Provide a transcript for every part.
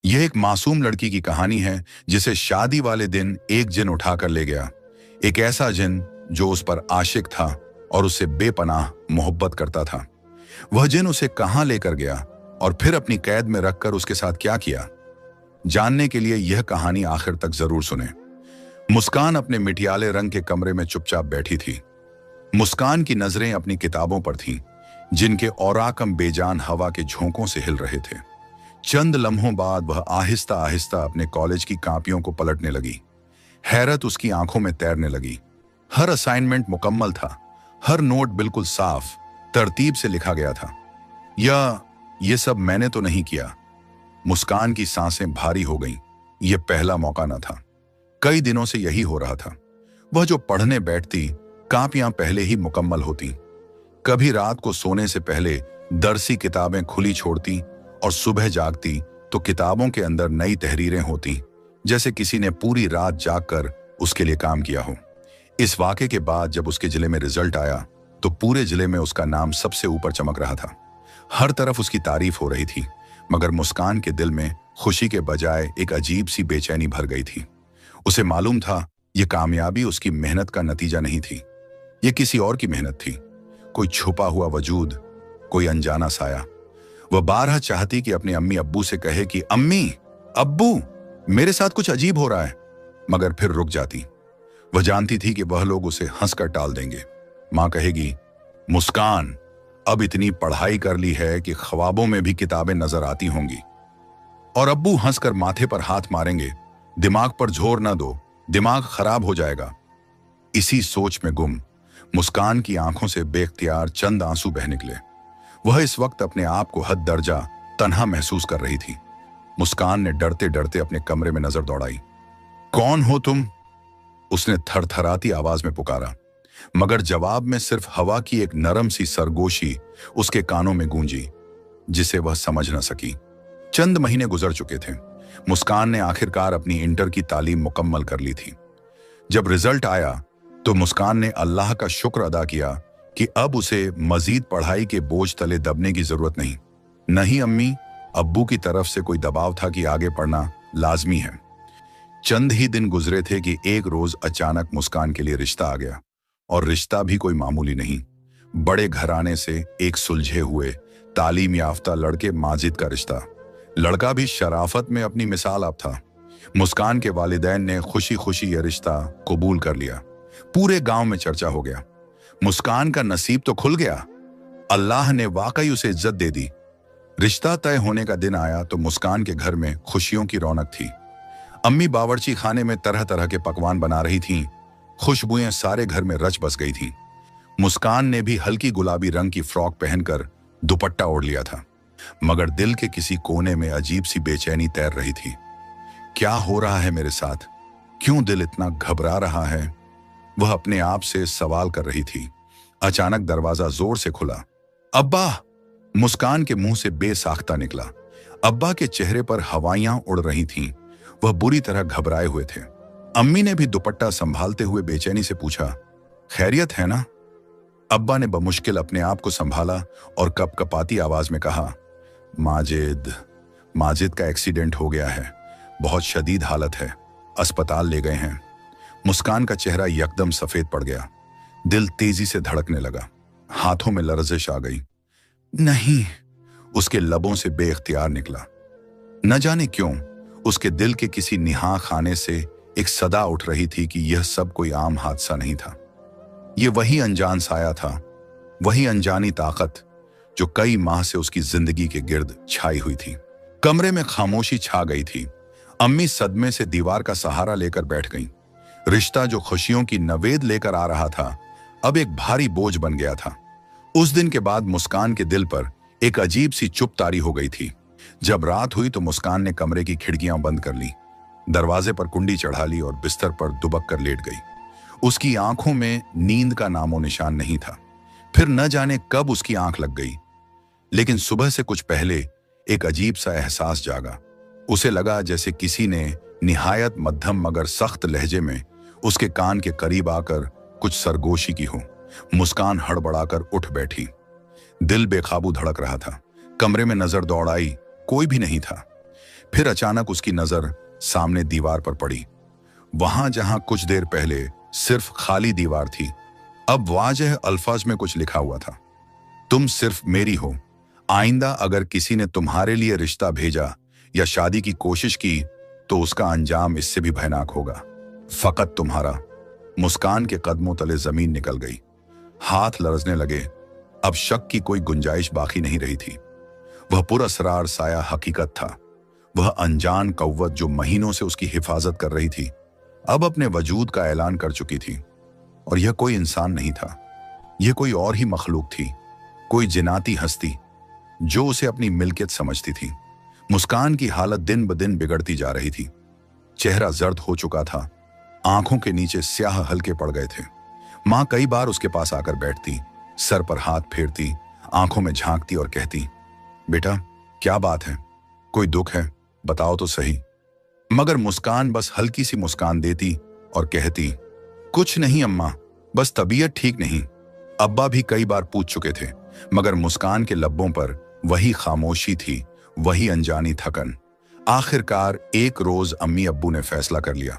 यह एक मासूम लड़की की कहानी है जिसे शादी वाले दिन एक जिन उठाकर ले गया। एक ऐसा जिन जो उस पर आशिक था और उससे बेपनाह मोहब्बत करता था। वह जिन उसे कहां लेकर गया और फिर अपनी कैद में रखकर उसके साथ क्या किया, जानने के लिए यह कहानी आखिर तक जरूर सुने। मुस्कान अपने मिटियाले रंग के कमरे में चुपचाप बैठी थी। मुस्कान की नजरें अपनी किताबों पर थीं, जिनके औराकम बेजान हवा के झोंकों से हिल रहे थे। चंद लम्हों बाद वह आहिस्ता आहिस्ता अपने कॉलेज की कॉपियों को पलटने लगी। हैरत उसकी आंखों में तैरने लगी। हर असाइनमेंट मुकम्मल था, हर नोट बिल्कुल साफ तरतीब से लिखा गया था। ये सब मैंने तो नहीं किया। मुस्कान की सांसें भारी हो गईं। यह पहला मौका न था, कई दिनों से यही हो रहा था। वह जो पढ़ने बैठती, कॉपियां पहले ही मुकम्मल होती। कभी रात को सोने से पहले दरसी किताबें खुली छोड़ती और सुबह जागती तो किताबों के अंदर नई तहरीरें होती, जैसे किसी ने पूरी रात जागकर उसके लिए काम किया हो। इस वाक़े के बाद जब उसके जिले में रिजल्ट आया तो पूरे जिले में उसका नाम सबसे ऊपर चमक रहा था। हर तरफ उसकी तारीफ हो रही थी, मगर मुस्कान के दिल में खुशी के बजाय एक अजीब सी बेचैनी भर गई थी। उसे मालूम था यह कामयाबी उसकी मेहनत का नतीजा नहीं थी, यह किसी और की मेहनत थी। कोई छुपा हुआ वजूद, कोई अनजाना साया। वह बारहा चाहती कि अपने अम्मी अब्बू से कहे कि अम्मी अब्बू, मेरे साथ कुछ अजीब हो रहा है, मगर फिर रुक जाती। वह जानती थी कि वह लोग उसे हंसकर टाल देंगे। मां कहेगी, मुस्कान, अब इतनी पढ़ाई कर ली है कि ख्वाबों में भी किताबें नजर आती होंगी। और अब्बू हंसकर माथे पर हाथ मारेंगे, दिमाग पर जोर न दो, दिमाग खराब हो जाएगा। इसी सोच में गुम मुस्कान की आंखों से बेख्तियार चंद आंसू बह निकले। वह इस वक्त अपने आप को हद दर्जा तन्हा महसूस कर रही थी। मुस्कान ने डरते डरते अपने कमरे में नजर दौड़ाई। कौन हो तुम? उसने थरथराती आवाज में पुकारा, मगर जवाब में सिर्फ हवा की एक नरम सी सरगोशी उसके कानों में गूंजी, जिसे वह समझ न सकी। चंद महीने गुजर चुके थे। मुस्कान ने आखिरकार अपनी इंटर की तालीम मुकम्मल कर ली थी। जब रिजल्ट आया तो मुस्कान ने अल्लाह का शुक्र अदा किया कि अब उसे मजीद पढ़ाई के बोझ तले दबने की जरूरत नहीं। नहीं अम्मी अब्बू की तरफ से कोई दबाव था कि आगे पढ़ना लाजमी है। चंद ही दिन गुजरे थे कि एक रोज अचानक मुस्कान के लिए रिश्ता आ गया, और रिश्ता भी कोई मामूली नहीं। बड़े घराने से एक सुलझे हुए तालीम याफ्ता लड़के माजिद का रिश्ता। लड़का भी शराफत में अपनी मिसाल आप था। मुस्कान के वालिदैन ने खुशी खुशी यह रिश्ता कबूल कर लिया। पूरे गांव में चर्चा हो गया। मुस्कान का नसीब तो खुल गया, अल्लाह ने वाकई उसे इज्जत दे दी। रिश्ता तय होने का दिन आया तो मुस्कान के घर में खुशियों की रौनक थी। अम्मी बावर्ची खाने में तरह तरह के पकवान बना रही थीं। खुशबुएं सारे घर में रच बस गई थीं। मुस्कान ने भी हल्की गुलाबी रंग की फ्रॉक पहनकर दुपट्टा ओढ़ लिया था, मगर दिल के किसी कोने में अजीब सी बेचैनी तैर रही थी। क्या हो रहा है मेरे साथ? क्यों दिल इतना घबरा रहा है? वह अपने आप से सवाल कर रही थी। अचानक दरवाजा जोर से खुला। अब्बा! मुस्कान के मुंह से बेसाख्ता निकला। अब्बा के चेहरे पर हवाइयां उड़ रही थीं। वह बुरी तरह घबराए हुए थे। अम्मी ने भी दुपट्टा संभालते हुए बेचैनी से पूछा, खैरियत है ना? अब्बा ने बमुश्किल अपने आप को संभाला और कपकपाती आवाज में कहा, माजिद का एक्सीडेंट हो गया है, बहुत शदीद हालत है, अस्पताल ले गए हैं। मुस्कान का चेहरा यकदम सफेद पड़ गया। दिल तेजी से धड़कने लगा, हाथों में लर्जिश आ गई। नहीं, उसके लबों से बेख्तियार निकला। न जाने क्यों उसके दिल के किसी निहा खाने से एक सदा उठ रही थी कि यह सब कोई आम हादसा नहीं था। यह वही अनजान साया था, वही अनजानी ताकत जो कई माह से उसकी जिंदगी के गिर्द छाई हुई थी। कमरे में खामोशी छा गई थी। अम्मी सदमे से दीवार का सहारा लेकर बैठ गईं। रिश्ता जो खुशियों की नवेद लेकर आ रहा था, अब एक भारी बोझ बन गया था। उस दिन के बाद मुस्कान के दिल पर एक अजीब सी चुप तारी हो गई थी। जब रात हुई तो मुस्कान ने कमरे की खिड़कियां बंद कर ली, दरवाजे पर कुंडी चढ़ा ली और बिस्तर पर दुबक कर लेट गई। उसकी आंखों में नींद का नामो निशान नहीं था। फिर न जाने कब उसकी आंख लग गई, लेकिन सुबह से कुछ पहले एक अजीब सा एहसास जागा। उसे लगा जैसे किसी ने निहायत मध्यम मगर सख्त लहजे में उसके कान के करीब आकर कुछ सरगोशी की हो। मुस्कान हड़बड़ाकर उठ बैठी। दिल बेकाबू धड़क रहा था। कमरे में नजर दौड़ाई, कोई भी नहीं था। फिर अचानक उसकी नजर सामने दीवार पर पड़ी। वहां जहां कुछ देर पहले सिर्फ खाली दीवार थी, अब वाजह अल्फाज में कुछ लिखा हुआ था। तुम सिर्फ मेरी हो। आइंदा अगर किसी ने तुम्हारे लिए रिश्ता भेजा या शादी की कोशिश की तो उसका अंजाम इससे भी भयानक होगा। फकत तुम्हारा। मुस्कान के कदमों तले जमीन निकल गई, हाथ लरजने लगे। अब शक की कोई गुंजाइश बाकी नहीं रही थी। वह पुरअसरार साया हकीकत था। वह अनजान कव्वत जो महीनों से उसकी हिफाजत कर रही थी, अब अपने वजूद का ऐलान कर चुकी थी। और यह कोई इंसान नहीं था, यह कोई और ही मखलूक थी, कोई जिनाती हस्ती जो उसे अपनी मिल्कियत समझती थी। मुस्कान की हालत दिन ब दिन बिगड़ती जा रही थी। चेहरा जर्द हो चुका था, आंखों के नीचे स्याह हल्के पड़ गए थे। मां कई बार उसके पास आकर बैठती, सर पर हाथ फेरती, आंखों में झांकती और कहती, बेटा क्या बात है, कोई दुख है, बताओ तो सही। मगर मुस्कान बस हल्की सी मुस्कान देती और कहती, कुछ नहीं अम्मा, बस तबीयत ठीक नहीं। अब्बा भी कई बार पूछ चुके थे, मगर मुस्कान के लब्बों पर वही खामोशी थी, वही अनजानी थकन। आखिरकार एक रोज अम्मी अब्बू ने फैसला कर लिया।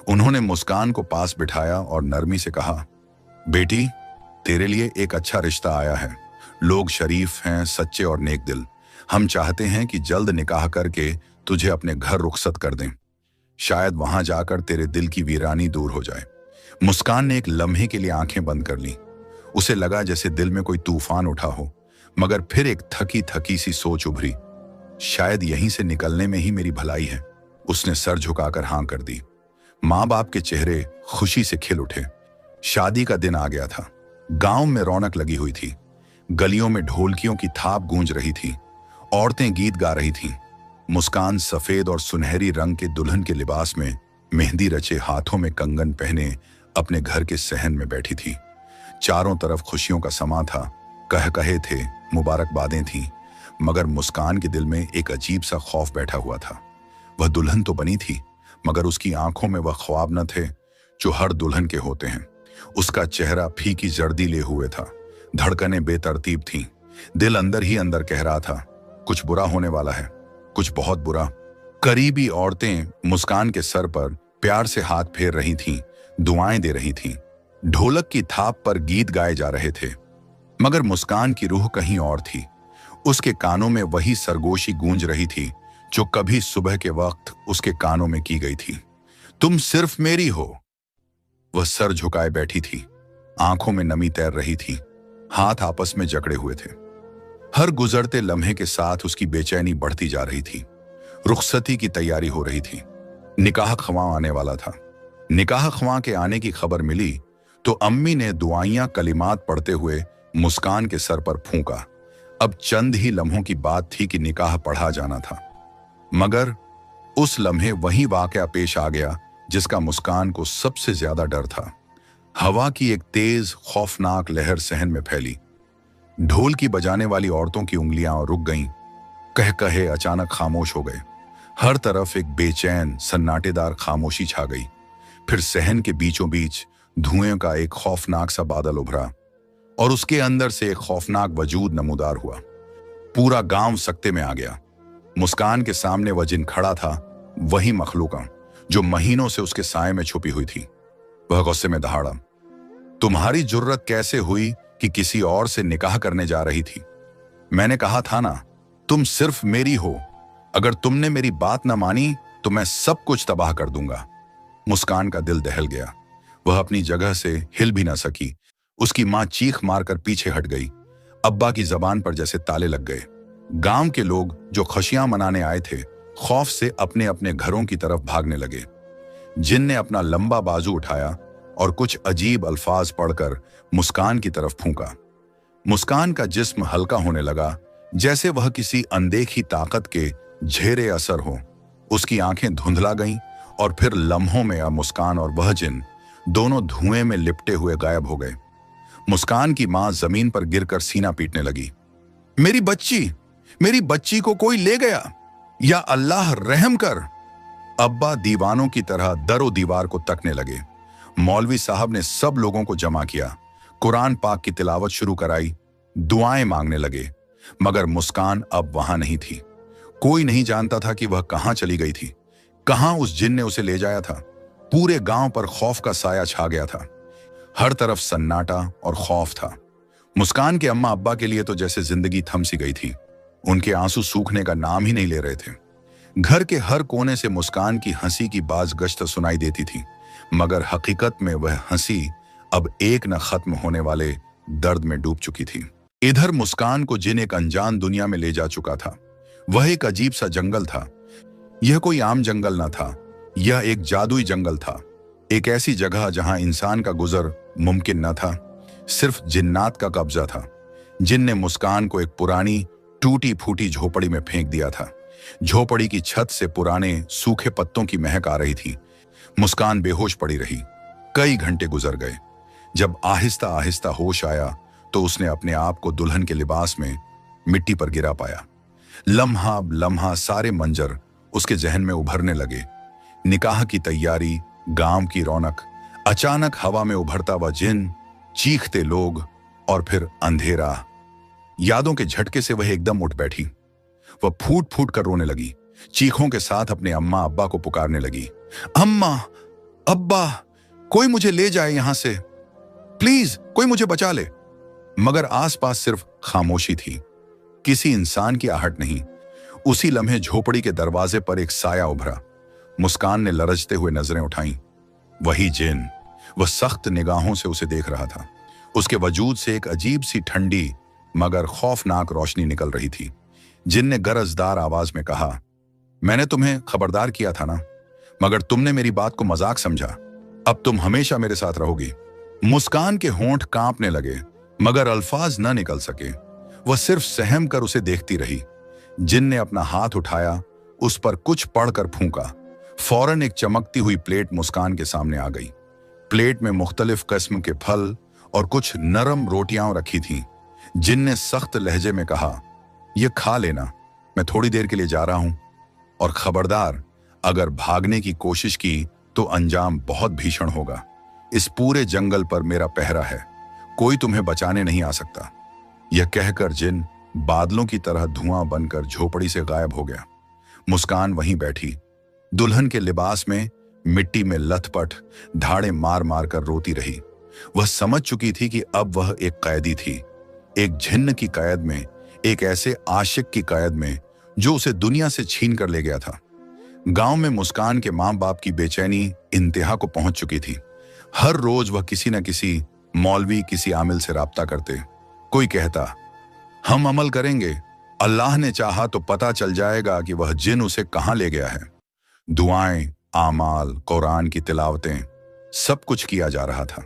उन्होंने मुस्कान को पास बिठाया और नरमी से कहा, बेटी तेरे लिए एक अच्छा रिश्ता आया है। लोग शरीफ हैं, सच्चे और नेक दिल। हम चाहते हैं कि जल्द निकाह करके तुझे अपने घर रुखसत कर दें। शायद वहां जाकर तेरे दिल की वीरानी दूर हो जाए। मुस्कान ने एक लम्हे के लिए आंखें बंद कर ली। उसे लगा जैसे दिल में कोई तूफान उठा हो, मगर फिर एक थकी थकी सी सोच उभरी। शायद यहीं से निकलने में ही मेरी भलाई है। उसने सर झुकाकर हां कर दी। माँ बाप के चेहरे खुशी से खिल उठे। शादी का दिन आ गया था। गांव में रौनक लगी हुई थी। गलियों में ढोलकियों की थाप गूंज रही थी। औरतें गीत गा रही थीं। मुस्कान सफेद और सुनहरी रंग के दुल्हन के लिबास में, मेहंदी रचे, हाथों में कंगन पहने अपने घर के सहन में बैठी थी। चारों तरफ खुशियों का समा था, कह कहे थे, मुबारकबादें थीं, मगर मुस्कान के दिल में एक अजीब सा खौफ बैठा हुआ था। वह दुल्हन तो बनी थी, मगर उसकी आंखों में वह ख्वाब न थे जो हर दुल्हन के होते हैं। उसका चेहरा फीकी जर्दी लिए हुए था, धड़कनें बेतरतीब थीं। दिल अंदर ही अंदर कह रहा था, कुछ बुरा होने वाला है, कुछ बहुत बुरा। करीबी औरतें मुस्कान के सर पर प्यार से हाथ फेर रही थीं, दुआएं दे रही थीं। ढोलक की थाप पर गीत गाए जा रहे थे, मगर मुस्कान की रूह कहीं और थी। उसके कानों में वही सरगोशी गूंज रही थी जो कभी सुबह के वक्त उसके कानों में की गई थी। तुम सिर्फ मेरी हो। वह सर झुकाए बैठी थी, आंखों में नमी तैर रही थी, हाथ आपस में जकड़े हुए थे। हर गुजरते लम्हे के साथ उसकी बेचैनी बढ़ती जा रही थी। रुखसती की तैयारी हो रही थी। निकाह ख्वां आने वाला था। निकाह ख्वां के आने की खबर मिली तो अम्मी ने दुआइयां कलिमात पढ़ते हुए मुस्कान के सर पर फूंका। अब चंद ही लम्हों की बात थी कि निकाह पढ़ा जाना था, मगर उस लम्हे वही वाकया पेश आ गया जिसका मुस्कान को सबसे ज्यादा डर था। हवा की एक तेज खौफनाक लहर सहन में फैली। ढोल की बजाने वाली औरतों की उंगलियां रुक गईं, कह कहे अचानक खामोश हो गए। हर तरफ एक बेचैन सन्नाटेदार खामोशी छा गई। फिर सहन के बीचों बीच धुएं का एक खौफनाक सा बादल उभरा और उसके अंदर से एक खौफनाक वजूद नमूदार हुआ। पूरा गांव सकते में आ गया। मुस्कान के सामने वह जिन खड़ा था, वही मखलूका जो महीनों से उसके साए में छुपी हुई थी। वह गुस्से में दहाड़ा, तुम्हारी जुर्रत कैसे हुई कि किसी और से निकाह करने जा रही थी? मैंने कहा था ना, तुम सिर्फ मेरी हो। अगर तुमने मेरी बात न मानी तो मैं सब कुछ तबाह कर दूंगा। मुस्कान का दिल दहल गया। वह अपनी जगह से हिल भी न सकी। उसकी मां चीख मारकर पीछे हट गई। अब्बा की जबान पर जैसे ताले लग गए। गांव के लोग जो खुशियां मनाने आए थे, खौफ से अपने अपने घरों की तरफ भागने लगे। जिन ने अपना लंबा बाजू उठाया और कुछ अजीब अल्फाज पढ़कर मुस्कान की तरफ फूंका। मुस्कान का जिस्म हल्का होने लगा, जैसे वह किसी अनदेखी ताकत के झेरे असर हो। उसकी आंखें धुंधला गईं और फिर लम्हों में अब मुस्कान और वह जिन दोनों धुएं में लिपटे हुए गायब हो गए। मुस्कान की मां जमीन पर गिरकर सीना पीटने लगी। मेरी बच्ची को कोई ले गया, या अल्लाह रहम कर। अब्बा दीवानों की तरह दरो दीवार को तकने लगे। मौलवी साहब ने सब लोगों को जमा किया, कुरान पाक की तिलावत शुरू कराई, दुआएं मांगने लगे, मगर मुस्कान अब वहां नहीं थी। कोई नहीं जानता था कि वह कहां चली गई थी, कहां उस जिन ने उसे ले जाया था। पूरे गांव पर खौफ का साया छा गया था। हर तरफ सन्नाटा और खौफ था। मुस्कान के अम्मा अब्बा के लिए तो जैसे जिंदगी थम सी गई थी। उनके आंसू सूखने का नाम ही नहीं ले रहे थे। घर के हर कोने से मुस्कान की हंसी की बाज गश्त सुनाई देती थी, मगर हकीकत में वह हंसी अब एक न खत्म होने वाले दर्द में डूब चुकी थी। इधर मुस्कान को जिन एक अनजान दुनिया में ले जा चुका था। वह एक अजीब सा जंगल था। यह कोई आम जंगल न था, यह एक जादुई जंगल था। एक ऐसी जगह जहां इंसान का गुजर मुमकिन न था, सिर्फ जिन्नात का कब्जा था। जिन ने मुस्कान को एक पुरानी टूटी फूटी झोपड़ी में फेंक दिया था। झोपड़ी की छत से पुराने सूखे पत्तों की महक आ रही थी। मुस्कान बेहोश पड़ी रही। कई घंटे गुजर गए। जब आहिस्ता आहिस्ता होश आया तो उसने अपने आप को दुल्हन के लिबास में मिट्टी पर गिरा पाया। लम्हा लम्हा सारे मंजर उसके जहन में उभरने लगे। निकाह की तैयारी, गांव की रौनक, अचानक हवा में उभरता हुआ जिन, चीखते लोग और फिर अंधेरा। यादों के झटके से वह एकदम उठ बैठी। वह फूट फूट कर रोने लगी। चीखों के साथ अपने अम्मा अब्बा को पुकारने लगी। अम्मा, अब्बा, कोई मुझे ले जाए यहां से, प्लीज कोई मुझे बचा ले। मगर आसपास सिर्फ खामोशी थी, किसी इंसान की आहट नहीं। उसी लम्हे झोपड़ी के दरवाजे पर एक साया उभरा। मुस्कान ने लरजते हुए नजरें उठाईं। वही जिन, वह सख्त निगाहों से उसे देख रहा था। उसके वजूद से एक अजीब सी ठंडी मगर खौफनाक रोशनी निकल रही थी। जिन ने गरजदार आवाज में कहा, मैंने तुम्हें खबरदार किया था ना, मगर तुमने मेरी बात को मजाक समझा। अब तुम हमेशा मेरे साथ रहोगी। मुस्कान के होंठ कांपने लगे, मगर अल्फाज न निकल सके। वह सिर्फ सहम कर उसे देखती रही। जिन ने अपना हाथ उठाया, उस पर कुछ पढ़कर फूंका। फौरन एक चमकती हुई प्लेट मुस्कान के सामने आ गई। प्लेट में मुख्तलिफ किस्म के फल और कुछ नरम रोटियां रखी थीं। जिन ने सख्त लहजे में कहा, यह खा लेना, मैं थोड़ी देर के लिए जा रहा हूं, और खबरदार, अगर भागने की कोशिश की तो अंजाम बहुत भीषण होगा। इस पूरे जंगल पर मेरा पहरा है, कोई तुम्हें बचाने नहीं आ सकता। यह कहकर जिन बादलों की तरह धुआं बनकर झोपड़ी से गायब हो गया। मुस्कान वहीं बैठी, दुल्हन के लिबास में, मिट्टी में लथपथ, धाड़े मार मार कर रोती रही। वह समझ चुकी थी कि अब वह एक कैदी थी, एक जिन्न की कैद में, एक ऐसे आशिक की कैद में जो उसे दुनिया से छीन कर ले गया था। गांव में मुस्कान के मां बाप की बेचैनी इंतहा को पहुंच चुकी थी। हर रोज वह किसी न किसी मौलवी, किसी आमिल से राब्ता करते। कोई कहता, हम अमल करेंगे, अल्लाह ने चाहा तो पता चल जाएगा कि वह जिन उसे कहां ले गया है। दुआएं, आमाल, कुरान की तिलावतें, सब कुछ किया जा रहा था।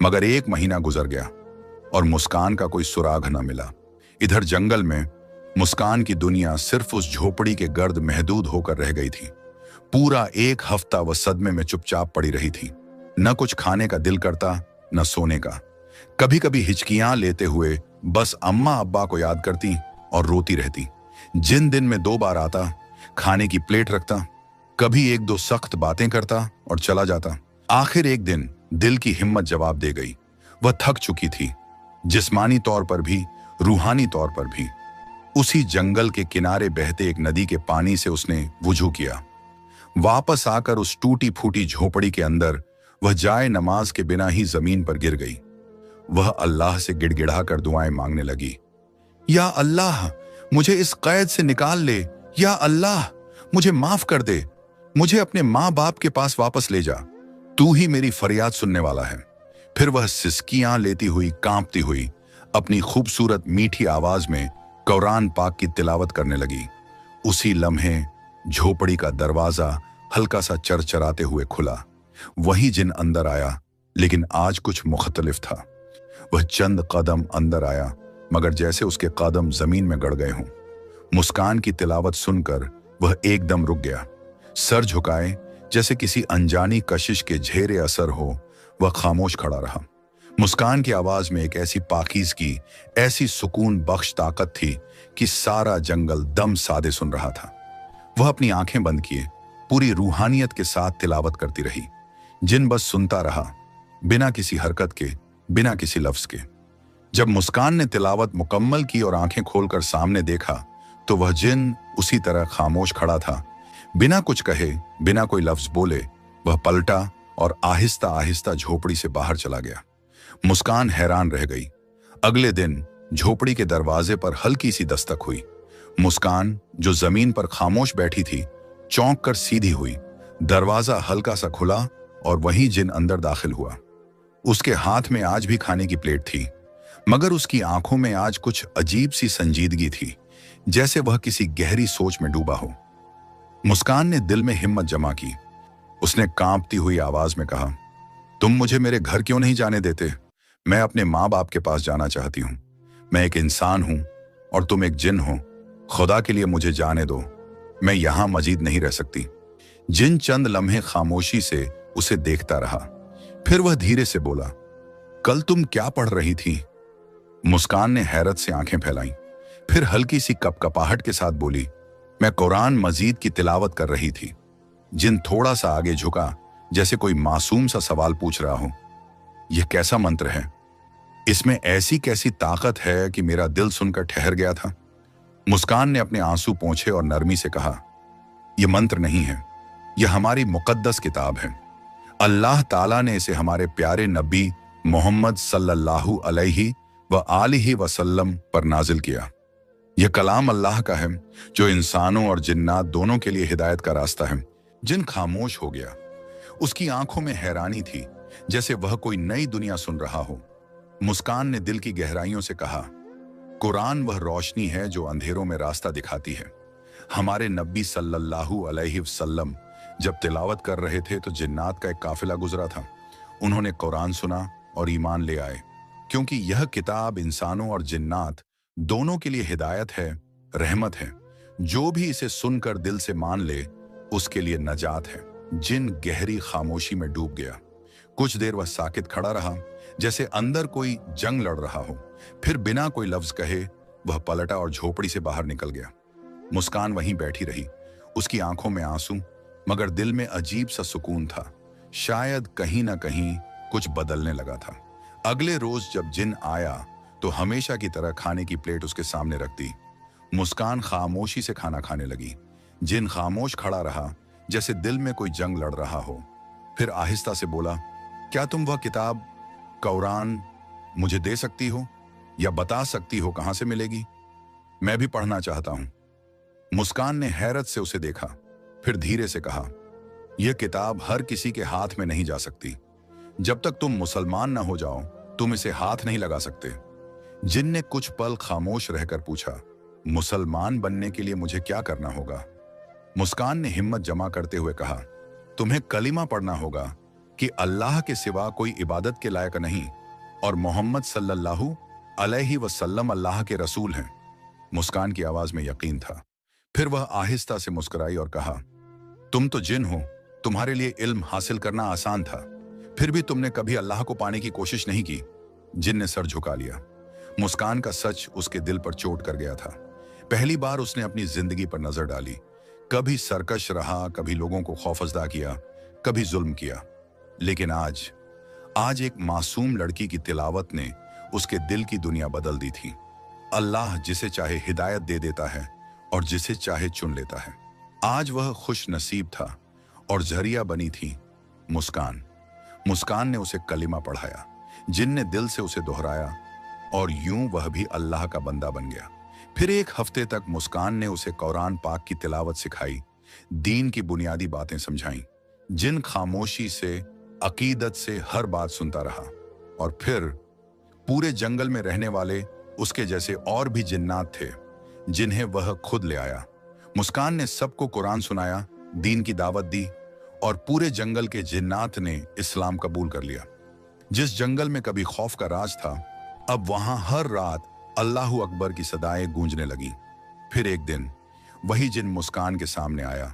मगर एक महीना गुजर गया और मुस्कान का कोई सुराग न मिला। इधर जंगल में मुस्कान की दुनिया सिर्फ उस झोपड़ी के गर्द महदूद होकर रह गई थी। पूरा एक हफ्ता वह सदमे में चुपचाप पड़ी रही थी। न कुछ खाने का दिल करता, न सोने का। कभी कभी हिचकियां लेते हुए बस अम्मा अब्बा को याद करती और रोती रहती। जिन दिन में 2 बार आता, खाने की प्लेट रखता, कभी 1-2 सख्त बातें करता और चला जाता। आखिर एक दिन दिल की हिम्मत जवाब दे गई। वह थक चुकी थी, जिस्मानी तौर पर भी, रूहानी तौर पर भी। उसी जंगल के किनारे बहते एक नदी के पानी से उसने वुजू किया। वापस आकर उस टूटी फूटी झोपड़ी के अंदर वह जाए नमाज के बिना ही जमीन पर गिर गई। वह अल्लाह से गिड़गिड़ाकर दुआएं मांगने लगी। या अल्लाह, मुझे इस कैद से निकाल ले। या अल्लाह, मुझे माफ कर दे। मुझे अपने माँ बाप के पास वापस ले जा। तू ही मेरी फरियाद सुनने वाला है। फिर वह सिसकियां लेती हुई, कांपती हुई, अपनी खूबसूरत मीठी आवाज में कुरान पाक की तिलावत करने लगी। उसी लम्हे झोपड़ी का दरवाजा हल्का सा चरचराते हुए खुला। वही जिन अंदर आया, लेकिन आज कुछ मुख्तलिफ था। वह चंद कदम अंदर आया, मगर जैसे उसके कदम जमीन में गड़ गए हों। मुस्कान की तिलावत सुनकर वह एकदम रुक गया। सर झुकाए, जैसे किसी अनजानी कशिश के झेरे असर हो, वह खामोश खड़ा रहा। मुस्कान की आवाज में एक ऐसी पाकीज़गी, ऐसी सुकून बख्श ताकत थी कि सारा जंगल दम साधे सुन रहा था। वह अपनी आंखें बंद किए पूरी रूहानियत के साथ तिलावत करती रही। जिन बस सुनता रहा, बिना किसी हरकत के, बिना किसी लफ्ज के। जब मुस्कान ने तिलावत मुकम्मल की और आंखें खोलकर सामने देखा, तो वह जिन उसी तरह खामोश खड़ा था। बिना कुछ कहे, बिना कोई लफ्ज बोले वह पलटा और आहिस्ता आहिस्ता झोपड़ी से बाहर चला गया। मुस्कान हैरान रह गई। अगले दिन झोपड़ी के दरवाजे पर हल्की सी दस्तक हुई। मुस्कान, जो जमीन पर खामोश बैठी थी, चौंक कर सीधी हुई। दरवाजा हल्का सा खुला और वही जिन अंदर दाखिल हुआ। उसके हाथ में आज भी खाने की प्लेट थी, मगर उसकी आंखों में आज कुछ अजीब सी संजीदगी थी, जैसे वह किसी गहरी सोच में डूबा हो। मुस्कान ने दिल में हिम्मत जमा की। उसने कांपती हुई आवाज में कहा, तुम मुझे मेरे घर क्यों नहीं जाने देते? मैं अपने माँ बाप के पास जाना चाहती हूँ। मैं एक इंसान हूं और तुम एक जिन हो। खुदा के लिए मुझे जाने दो, मैं यहां मजीद नहीं रह सकती। जिन चंद लम्हे खामोशी से उसे देखता रहा, फिर वह धीरे से बोला, कल तुम क्या पढ़ रही थी? मुस्कान ने हैरत से आंखें फैलाई, फिर हल्की सी कपकपाहट के साथ बोली, मैं कुरान मजीद की तिलावत कर रही थी। जिन थोड़ा सा आगे झुका, जैसे कोई मासूम सा सवाल पूछ रहा हो। यह कैसा मंत्र है? इसमें ऐसी कैसी ताकत है कि मेरा दिल सुनकर ठहर गया था। मुस्कान ने अपने आंसू पोंछे और नरमी से कहा, यह मंत्र नहीं है, यह हमारी मुकद्दस किताब है। अल्लाह ताला ने इसे हमारे प्यारे नबी मोहम्मद सल्लल्लाहु अलैहि व आलिहि वसल्लम पर नाजिल किया। यह कलाम अल्लाह का है, जो इंसानों और जिन्नात दोनों के लिए हिदायत का रास्ता है। जिन खामोश हो गया। उसकी आंखों में हैरानी थी, जैसे वह कोई नई दुनिया सुन रहा हो। मुस्कान ने दिल की गहराइयों से कहा, कुरान वह रोशनी है जो अंधेरों में रास्ता दिखाती है। हमारे नबी सल्लल्लाहु अलैहि वसल्लम जब तिलावत कर रहे थे तो जिन्नात का एक काफिला गुजरा था। उन्होंने कुरान सुना और ईमान ले आए, क्योंकि यह किताब इंसानों और जिन्नात दोनों के लिए हिदायत है, रहमत है। जो भी इसे सुनकर दिल से मान ले, उसके लिए नजात है। जिन गहरी खामोशी में डूब गया। कुछ देर वह साकित खड़ा रहा, जैसे अंदर कोई जंग लड़ रहा हो। फिर बिना कोई लफ्ज कहे वह पलटा और झोपड़ी से बाहर निकल गया। मुस्कान वहीं बैठी रही, उसकी आंखों में आंसू, मगर दिल में अजीब सा सुकून था। शायद कहीं ना कहीं कुछ बदलने लगा था। अगले रोज जब जिन आया तो हमेशा की तरह खाने की प्लेट उसके सामने रख दी। मुस्कान खामोशी से खाना खाने लगी। जिन खामोश खड़ा रहा, जैसे दिल में कोई जंग लड़ रहा हो। फिर आहिस्ता से बोला, क्या तुम वह किताब कुरान मुझे दे सकती हो, या बता सकती हो कहां से मिलेगी? मैं भी पढ़ना चाहता हूं। मुस्कान ने हैरत से उसे देखा, फिर धीरे से कहा, यह किताब हर किसी के हाथ में नहीं जा सकती। जब तक तुम मुसलमान ना हो जाओ, तुम इसे हाथ नहीं लगा सकते। जिन ने कुछ पल खामोश रहकर पूछा, मुसलमान बनने के लिए मुझे क्या करना होगा? मुस्कान ने हिम्मत जमा करते हुए कहा, तुम्हें कलिमा पढ़ना होगा कि अल्लाह के सिवा कोई इबादत के लायक नहीं और मोहम्मद सल्लल्लाहु अलैहि वसल्लम अल्लाह के रसूल हैं। मुस्कान की आवाज में यकीन था। फिर वह आहिस्ता से मुस्कुराई और कहा, तुम तो जिन हो, तुम्हारे लिए इल्म हासिल करना आसान था, फिर भी तुमने कभी अल्लाह को पाने की कोशिश नहीं की। जिन ने सर झुका लिया। मुस्कान का सच उसके दिल पर चोट कर गया था। पहली बार उसने अपनी जिंदगी पर नजर डाली। कभी सरकश रहा, कभी लोगों को खौफजदा किया, कभी जुल्म किया, लेकिन आज एक मासूम लड़की की तिलावत ने उसके दिल की दुनिया बदल दी थी। अल्लाह जिसे चाहे हिदायत दे देता है और जिसे चाहे चुन लेता है। आज वह खुश नसीब था और जरिया बनी थी मुस्कान। मुस्कान ने उसे कलिमा पढ़ाया, जिन ने दिल से उसे दोहराया, और यूं वह भी अल्लाह का बंदा बन गया। फिर एक हफ्ते तक मुस्कान ने उसे कुरान पाक की तिलावत सिखाई, दीन की बुनियादी बातें समझाई। जिन खामोशी से, अकीदत से हर बात सुनता रहा। और फिर पूरे जंगल में रहने वाले उसके जैसे और भी जिन्नात थे, जिन्हें वह खुद ले आया। मुस्कान ने सबको कुरान सुनाया, दीन की दावत दी, और पूरे जंगल के जिन्नात ने इस्लाम कबूल कर लिया। जिस जंगल में कभी खौफ का राज था, अब वहां हर रात अल्लाहू अकबर की सदाएं गूंजने लगी। फिर एक दिन वही जिन मुस्कान के सामने आया,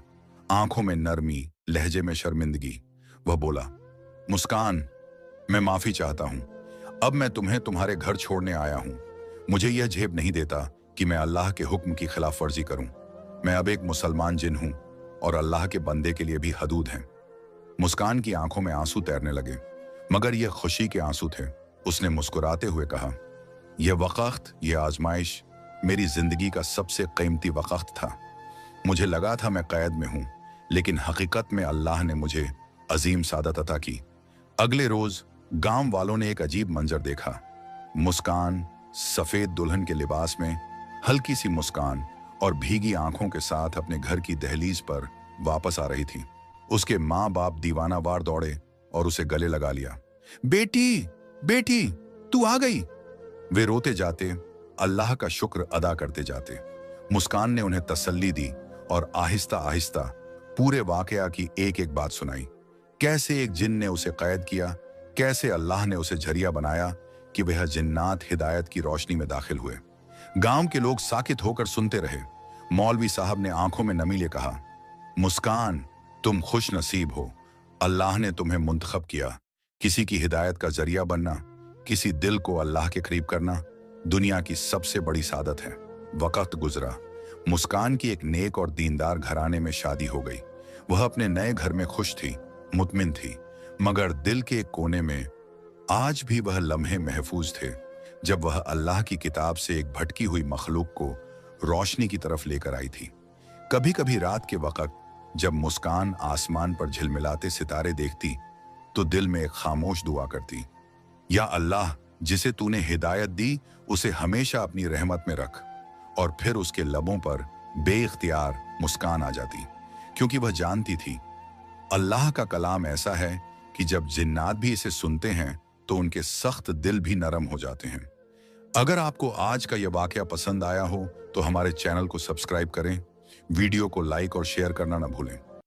आंखों में नरमी, लहजे में शर्मिंदगी। वह बोला, मुस्कान, मैं माफी चाहता हूं। अब मैं तुम्हें तुम्हारे घर छोड़ने आया हूं। मुझे यह झेप नहीं देता कि मैं अल्लाह के हुक्म की खिलाफ वर्जी करूं। मैं अब एक मुसलमान जिन हूं और अल्लाह के बंदे के लिए भी हदूद हैं। मुस्कान की आंखों में आंसू तैरने लगे, मगर यह खुशी के आंसू थे। उसने मुस्कुराते हुए कहा, यह वक्त, यह आजमाइश मेरी जिंदगी का सबसे कीमती वक्त था। मुझे लगा था मैं कैद में हूं, लेकिन हकीकत में अल्लाह ने मुझे अजीम सादत अता की। अगले रोज गांव वालों ने एक अजीब मंजर देखा। मुस्कान सफेद दुल्हन के लिबास में, हल्की सी मुस्कान और भीगी आंखों के साथ अपने घर की दहलीज पर वापस आ रही थी। उसके माँ बाप दीवानावार दौड़े और उसे गले लगा लिया। बेटी, बेटी, तू आ गई। वे रोते जाते, अल्लाह का शुक्र अदा करते जाते। मुस्कान ने उन्हें तसल्ली दी और आहिस्ता आहिस्ता पूरे वाकया की एक एक बात सुनाई। कैसे एक जिन ने उसे कैद किया, कैसे अल्लाह ने उसे झरिया बनाया कि वह जिन्नात हिदायत की रोशनी में दाखिल हुए। गांव के लोग साकित होकर सुनते रहे। मौलवी साहब ने आंखों में नमी ले कहा, मुस्कान, तुम खुश नसीब हो। अल्लाह ने तुम्हें मुंतखब किया। किसी की हिदायत का जरिया बनना, किसी दिल को अल्लाह के करीब करना दुनिया की सबसे बड़ी सादत है। वक्त गुजरा। मुस्कान की एक नेक और दीनदार घराने में शादी हो गई। वह अपने नए घर में खुश थी, मुतमिन थी, मगर दिल के एक कोने में आज भी वह लम्हे महफूज थे जब वह अल्लाह की किताब से एक भटकी हुई मखलूक को रोशनी की तरफ लेकर आई थी। कभी कभी रात के वक्त जब मुस्कान आसमान पर झिलमिलाते सितारे देखती तो दिल में एक खामोश दुआ करती, या अल्लाह, जिसे तूने हिदायत दी उसे हमेशा अपनी रहमत में रख। और फिर उसके लबों पर बेइख्तियार मुस्कान आ जाती, क्योंकि वह जानती थी अल्लाह का कलाम ऐसा है कि जब जिन्नात भी इसे सुनते हैं तो उनके सख्त दिल भी नरम हो जाते हैं। अगर आपको आज का यह वाकया पसंद आया हो तो हमारे चैनल को सब्सक्राइब करें, वीडियो को लाइक और शेयर करना न भूलें।